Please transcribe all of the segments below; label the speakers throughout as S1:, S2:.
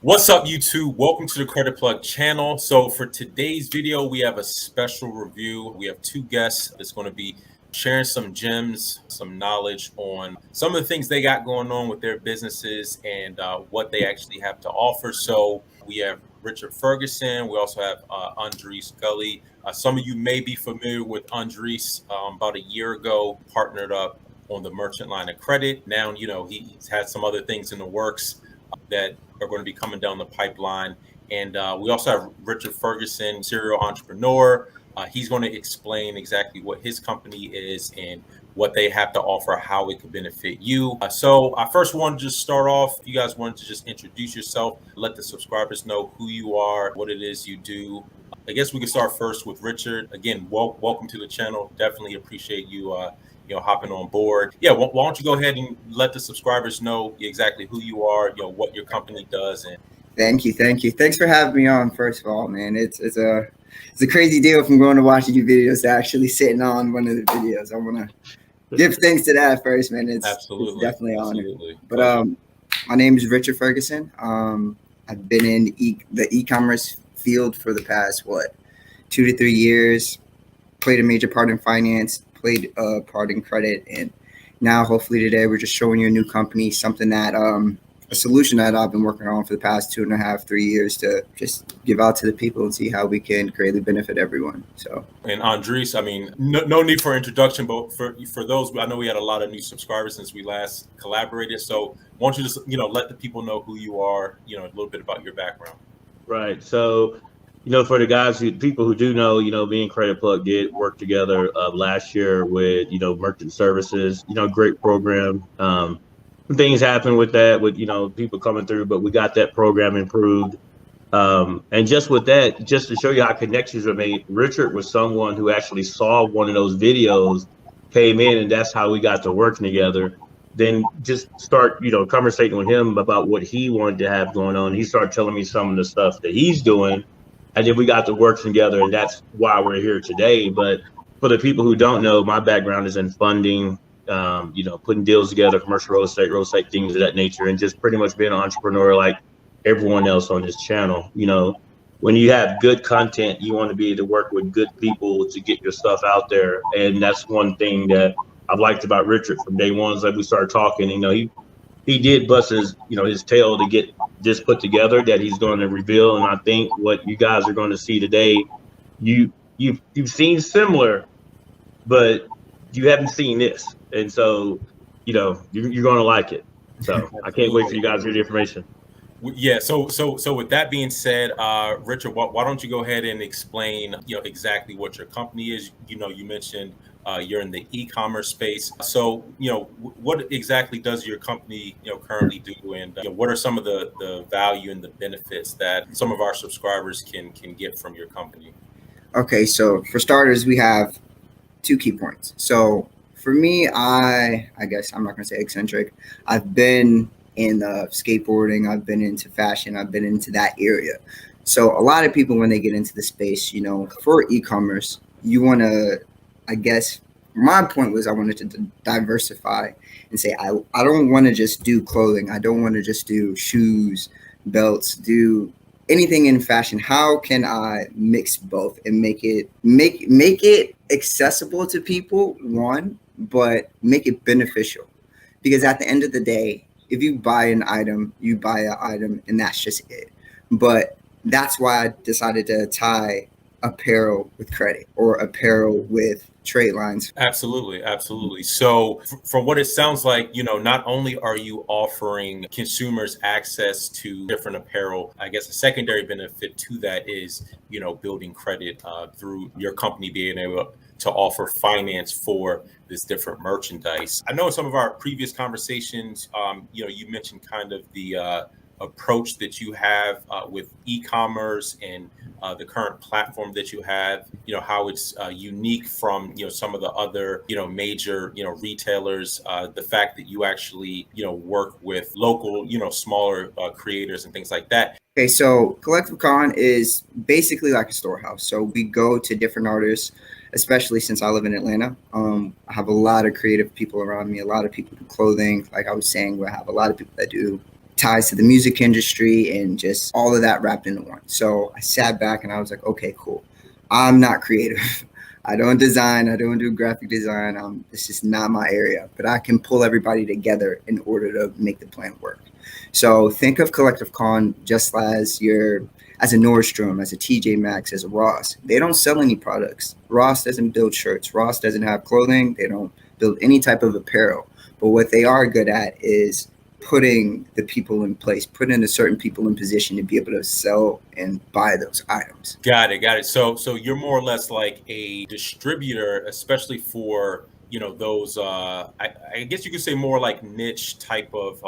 S1: What's up, YouTube? Welcome to the Credit Plug channel. So for today's video, we have a special review. We have two guests that's going to be sharing some gems, some knowledge on some of the things they got going on with their businesses and what they actually have to offer. So we have Richard Ferguson. We also have Andres Gully. Some of you may be familiar with Andres. About a year ago, partnered up on the merchant line of credit. Now, he's had some other things in the works that are going to be coming down the pipeline. And we also have Richard Ferguson, serial entrepreneur. He's going to explain exactly what his company is and what they have to offer, how it could benefit you. So I first want to just start off. If you guys wanted to just introduce yourself, let the subscribers know who you are, what it is you do. I guess we can start first with Richard. Again, welcome to the channel. Definitely appreciate you hopping on board. Yeah, why don't you go ahead and let the subscribers know exactly who you are, what your company does. And
S2: Thank you. Thanks for having me on. First of all, man, it's a crazy deal from going to watching your videos to actually sitting on one of the videos. I want to give thanks to that first, man. It's definitely an honor. But my name is Richard Ferguson. I've been in the e-commerce field for the past 2 to 3 years. Played a major part in finance. Played a part in credit, and now hopefully today we're just showing you a new company, something that a solution that I've been working on for the past 2.5, 3 years to just give out to the people and see how we can greatly benefit everyone. So,
S1: and Andres, I mean, no need for introduction, but for those, I know we had a lot of new subscribers since we last collaborated. So why don't you just let the people know who you are, a little bit about your background.
S3: Right. So, for the people who do know, me and Credit Plug did work together last year with, merchant services, great program. Things happen with that, with, people coming through, but we got that program improved. And just with that, just to show you how connections are made, Richard was someone who actually saw one of those videos, came in, and that's how we got to working together. Then just start, conversating with him about what he wanted to have going on. He started telling me some of the stuff that he's doing. And then we got to work together, and that's why we're here today. But for the people who don't know, my background is in funding, putting deals together, commercial real estate, things of that nature, and just pretty much being an entrepreneur like everyone else on this channel. When you have good content, you want to be able to work with good people to get your stuff out there. And that's one thing that I've liked about Richard from day one. Like we started talking, he did bust his tail to get this put together that he's going to reveal. And I think what you guys are going to see today, you've seen similar, but you haven't seen this. And so, you're going to like it. So I can't wait for you guys to hear the information.
S1: Yeah. So with that being said, Richard, why don't you go ahead and explain, exactly what your company is? You mentioned you're in the e-commerce space. So, what exactly does your company, currently do? And what are some of the value and the benefits that some of our subscribers can get from your company?
S2: Okay. So for starters, we have 2 key points. So for me, I guess I'm not going to say eccentric. I've been in skateboarding. I've been into fashion. I've been into that area. So a lot of people, when they get into the space, for e-commerce, you want to, I guess, my point was I wanted to diversify and say, I don't want to just do clothing. I don't want to just do shoes, belts, do anything in fashion. How can I mix both and make it accessible to people, one, but make it beneficial? Because at the end of the day, if you buy an item, you buy an item, and that's just it. But that's why I decided to tie apparel with credit, or apparel with trade lines.
S1: Absolutely. So from what it sounds like, not only are you offering consumers access to different apparel, I guess a secondary benefit to that is, building credit through your company being able to offer finance for this different merchandise. I know in some of our previous conversations, you mentioned kind of the approach that you have with e-commerce and the current platform that you have, how it's unique from, some of the other, major, retailers, the fact that you actually, work with local, smaller creators and things like that.
S2: Okay, so Collective Con is basically like a storehouse. So we go to different artists, especially since I live in Atlanta. I have a lot of creative people around me, a lot of people do clothing. Like I was saying, we have a lot of people that do ties to the music industry and just all of that wrapped into one. So I sat back and I was like, okay, cool. I'm not creative. I don't design. I don't do graphic design. This is not my area, but I can pull everybody together in order to make the plan work. So think of Collective Con just as as a Nordstrom, as a TJ Maxx, as a Ross. They don't sell any products. Ross doesn't build shirts. Ross doesn't have clothing. They don't build any type of apparel. But what they are good at is putting the people in place, putting the certain people in position to be able to sell and buy those items.
S1: Got it. So you're more or less like a distributor, especially for, those, I guess you could say more like niche type of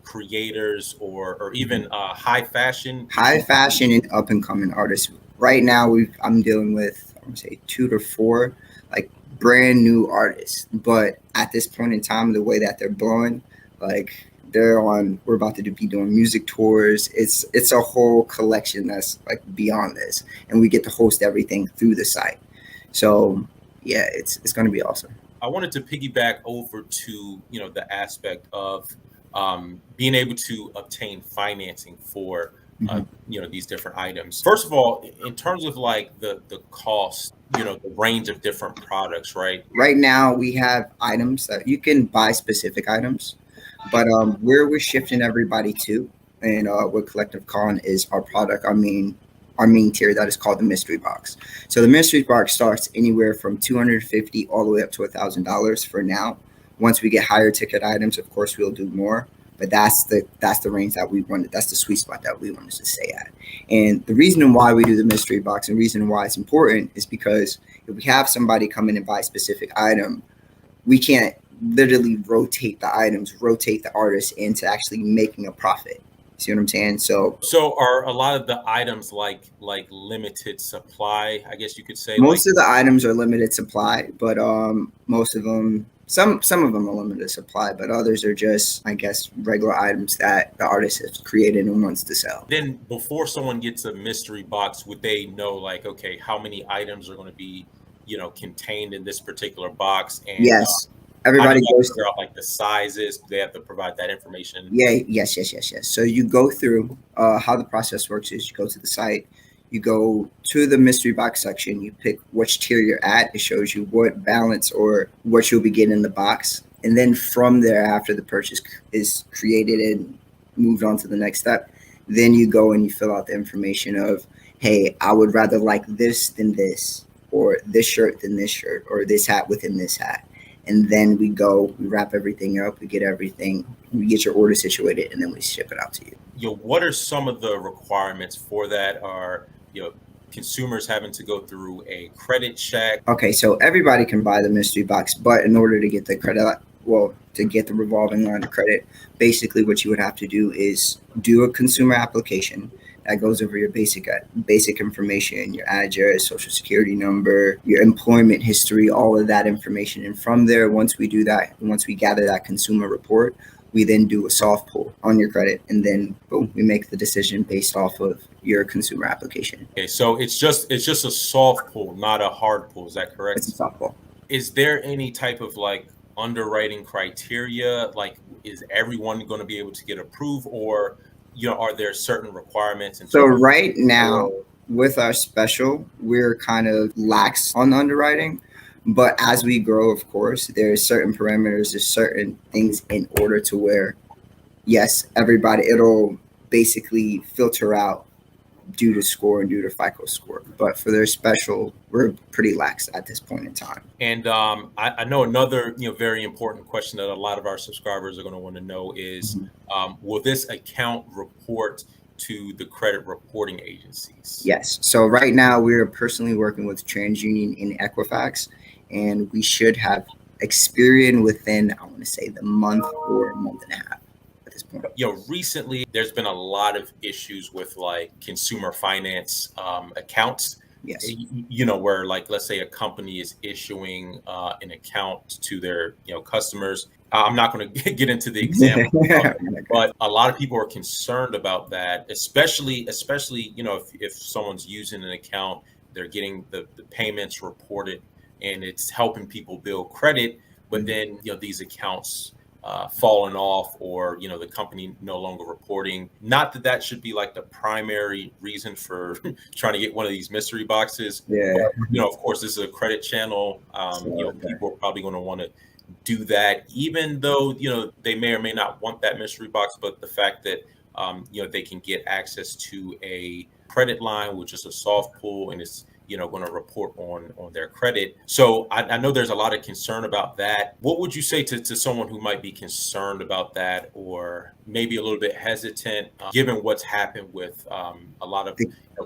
S1: creators or even high fashion
S2: And up and coming artists. Right now, I'm dealing with, I would say 2 to 4 like brand new artists. But at this point in time, the way that they're blowing, like we're about to be doing music tours. It's a whole collection that's like beyond this, and we get to host everything through the site. So yeah, it's going to be awesome.
S1: I wanted to piggyback over to the aspect of being able to obtain financing for these different items. First of all, in terms of like the cost, the range of different products, right?
S2: Right now we have items that you can buy specific items, but where we're shifting everybody to, and what Collective Con is our product, our main tier, that is called the mystery box. So the mystery box starts anywhere from $250 all the way up to $1,000 for now. Once we get higher ticket items, of course, we'll do more. But that's the range that we wanted. That's the sweet spot that we wanted to stay at. And the reason why we do the mystery box and reason why it's important is because if we have somebody come in and buy a specific item, we can't literally rotate the artist into actually making a profit. See what I'm saying? So
S1: are a lot of the items like limited supply, I guess you could say?
S2: Most of the items are limited supply, but most of them, some of them are limited supply, but others are just, I guess, regular items that the artist has created and wants to sell.
S1: Then before someone gets a mystery box, would they know like, okay, how many items are going to be, contained in this particular box? And
S2: yes. Everybody goes
S1: through out like the sizes. They have to provide that information.
S2: Yeah. Yes. So you go through how the process works is you go to the site, you go to the mystery box section, you pick which tier you're at. It shows you what balance or what you'll be getting in the box. And then from there, after the purchase is created and moved on to the next step, then you go and you fill out the information of, hey, I would rather like this than this, or this shirt than this shirt, or this hat within this hat. And then we wrap everything up, we get your order situated, and then we ship it out to you.
S1: What are some of the requirements for that? Are, consumers having to go through a credit check?
S2: Okay, so everybody can buy the mystery box, but in order to get the credit, to get the revolving line of credit, basically what you would have to do is do a consumer application that goes over your basic information, your address, social security number, your employment history, all of that information. And from there, once we gather that consumer report, we then do a soft pull on your credit, and then boom, we make the decision based off of your consumer application.
S1: Okay, so it's just a soft pull, not a hard pull. Is that correct?
S2: It's a soft pull.
S1: Is there any type of like underwriting criteria? Like, is everyone going to be able to get approved, or are there certain requirements?
S2: So right now, with our special, we're kind of lax on underwriting. But as we grow, of course, there's certain parameters, there's certain things in order to where, yes, it'll basically filter out due to score and due to FICO score. But for their special, we're pretty lax at this point in time.
S1: And I know another very important question that a lot of our subscribers are going to want to know is, will this account report to the credit reporting agencies?
S2: Yes. So right now we're personally working with TransUnion and Equifax, and we should have Experian within, I want to say, the month or a month and a half at this point.
S1: Recently there's been a lot of issues with like consumer finance accounts.
S2: Yes.
S1: Where like, let's say a company is issuing an account to their customers. I'm not going to get into the example, but a lot of people are concerned about that, especially if someone's using an account, they're getting the payments reported, and it's helping people build credit. But then these accounts fallen off, or the company no longer reporting. Not that that should be like the primary reason for trying to get one of these mystery boxes.
S2: Yeah.
S1: But, of course, this is a credit channel. People are probably going to want to do that, even though they may or may not want that mystery box. But the fact that they can get access to a credit line, which is a soft pull, and it's going to report on their credit. So I know there's a lot of concern about that. What would you say to someone who might be concerned about that, or maybe a little bit hesitant, given what's happened with a lot of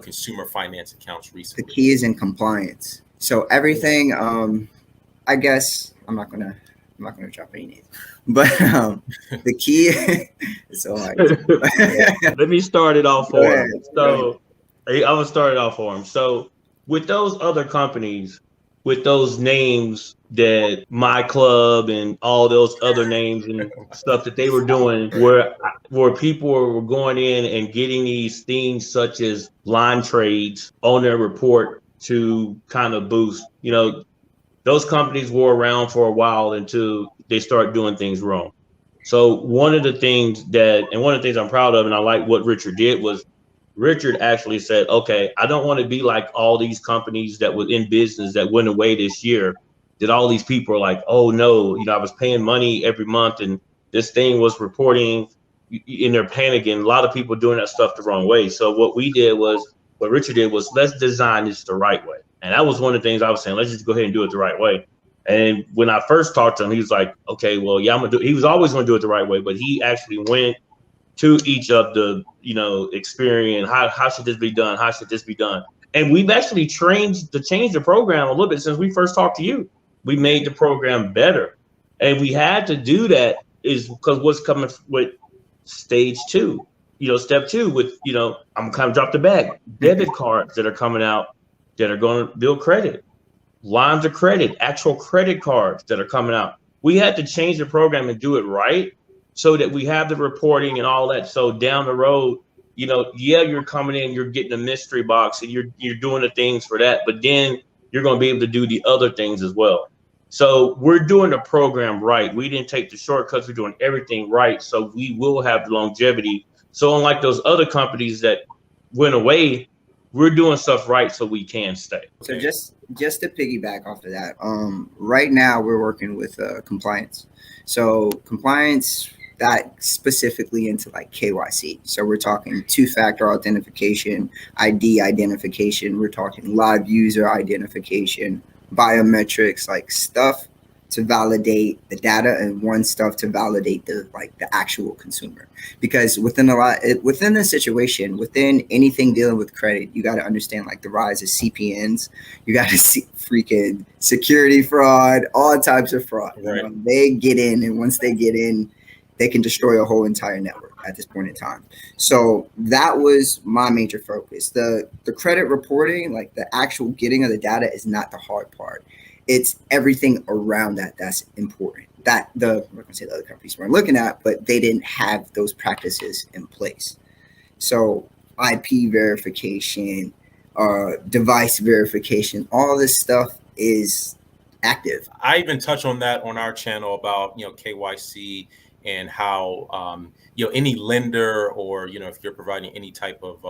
S1: consumer finance accounts recently?
S2: The key is in compliance. So everything, I guess I'm not gonna drop any names, but the key is so hard.
S3: Let me start it off for him. So I'm gonna start it off for him. So with those other companies, with those names that My Club and all those other names and stuff that they were doing, where people were going in and getting these things such as line trades on their report to kind of boost, those companies were around for a while until they start doing things wrong. So one of the things I'm proud of, and I like what Richard did, was Richard actually said, okay, I don't want to be like all these companies that were in business that went away this year, that all these people are like, oh no, I was paying money every month and this thing was reporting, and they're panicking. A lot of people doing that stuff the wrong way. So what Richard did was, let's design this the right way. And that was one of the things I was saying, let's just go ahead and do it the right way. And when I first talked to him, he was like, okay, well, yeah, he was always going to do it the right way, but he actually went to each of the, experience. How should this be done? How should this be done? And we've actually changed the program a little bit since we first talked to you. We made the program better. And we had to do that is because what's coming with stage 2, step 2 with, I'm kind of drop the bag, debit cards that are coming out that are going to build credit, lines of credit, actual credit cards that are coming out. We had to change the program and do it right, so that we have the reporting and all that. So down the road, you're coming in, you're getting a mystery box and you're doing the things for that, but then you're going to be able to do the other things as well. So we're doing the program right. We didn't take the shortcuts. We're doing everything right. So we will have the longevity. So unlike those other companies that went away, we're doing stuff right so we can stay.
S2: So just to piggyback off of that, right now we're working with compliance. So compliance, that specifically into like KYC. So we're talking 2-factor authentication, ID identification. We're talking live user identification, biometrics, like stuff to validate the data and stuff to validate the actual consumer. Because within the situation, within anything dealing with credit, you got to understand like the rise of CPNs. You got to see freaking security fraud, all types of fraud.
S1: Right.
S2: They get in, and once they get in, they can destroy a whole entire network at this point in time. So that was my major focus. The credit reporting, like the actual getting of the data, is not the hard part. It's everything around that's important. That I'm not gonna say the other companies weren't looking at, but they didn't have those practices in place. So IP verification, device verification, all this stuff is active.
S1: I even touch on that on our channel about KYC and how any lender, or if you're providing any type of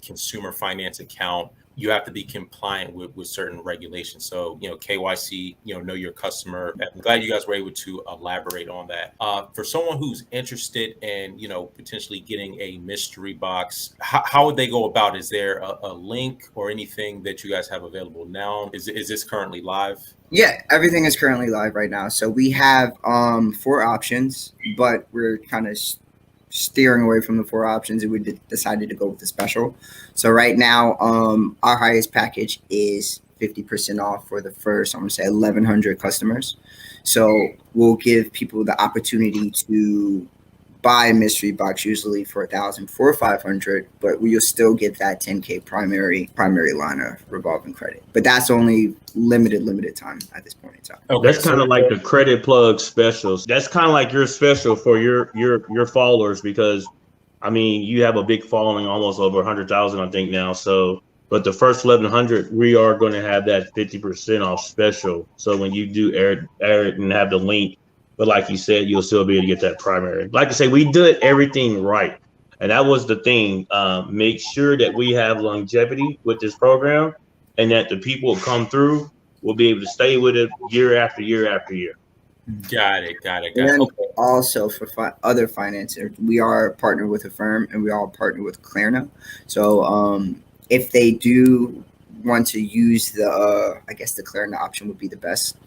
S1: consumer finance account, you have to be compliant with certain regulations. So KYC, know your customer. I'm glad you guys were able to elaborate on that. For someone who's interested in potentially getting a mystery box, how would they go about? Is there a link or anything that you guys have available now? Is this currently live?
S2: Yeah, everything is currently live right now. So we have 4 options, but we're kind of steering away from the 4 options, and we decided to go with the special. So right now, our highest package is 50% off for the first, I'm going to say 1,100 customers. So we'll give people the opportunity to buy a mystery box, usually for $1,000 for $500, but we'll still get that $10K primary line of revolving credit. But that's only limited time at this point in time.
S3: Okay, that's kind of like the credit plug specials. That's kind of like your special for your followers, because I mean, you have a big following, almost over 100,000, I think now. So, but the first 1,100, we are going to have that 50% off special. So when you do air it and have the link, But like you said, you'll still be able to get that primary. Like I say, we did everything right. And that was the thing. Make sure that we have longevity with this program and that the people who come through will be able to stay with it year after year after year.
S1: Got it.
S2: And then
S1: Okay.
S2: also for other financiers, we are partnered with a firm and we are partnered with Klarna. So if they do want to use the, I guess the Klarna option would be the best.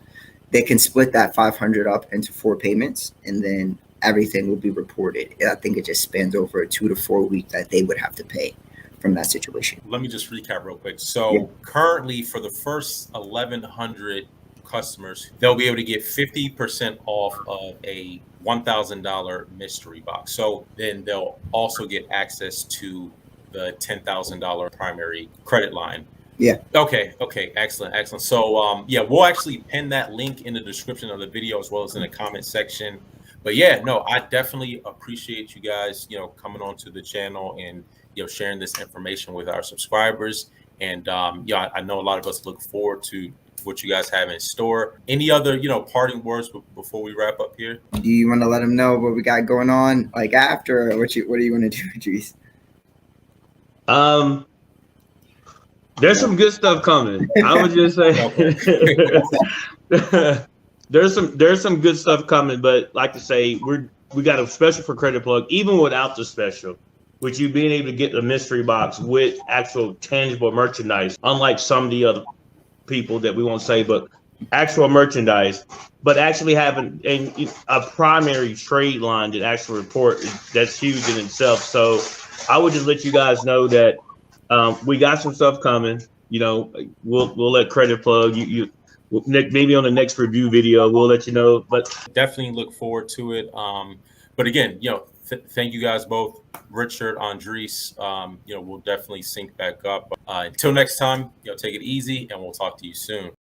S2: They can split that 500 up into 4 payments, and then everything will be reported. I think it just spans over a 2 to 4 week that they would have to pay from that situation.
S1: Let me just recap real quick. So currently for the first 1,100 customers, they'll be able to get 50% off of a $1,000 mystery box. So then they'll also get access to the $10,000 primary credit line.
S2: Yeah.
S1: Okay. Excellent. So we'll actually pin that link in the description of the video as well as in the comment section. But yeah, no, I definitely appreciate you guys, coming onto the channel and sharing this information with our subscribers. And I know a lot of us look forward to what you guys have in store. Any other parting words before we wrap up here?
S2: Do you want to let them know what we got going on like after, or what do you want to do, Idris?
S3: There's some good stuff coming. I would just say there's some good stuff coming, but like to say, we got a special for Credit Plug, even without the special, with you being able to get the mystery box with actual tangible merchandise, unlike some of the other people that we won't say, but actual merchandise, but actually having a primary trade line that actually report, that's huge in itself. So I would just let you guys know that we got some stuff coming. We'll let Credit Plug maybe on the next review video we'll let you know. But
S1: definitely look forward to it. But again, thank you guys both, Richard, Andres. We'll definitely sync back up. Until next time, take it easy, and we'll talk to you soon.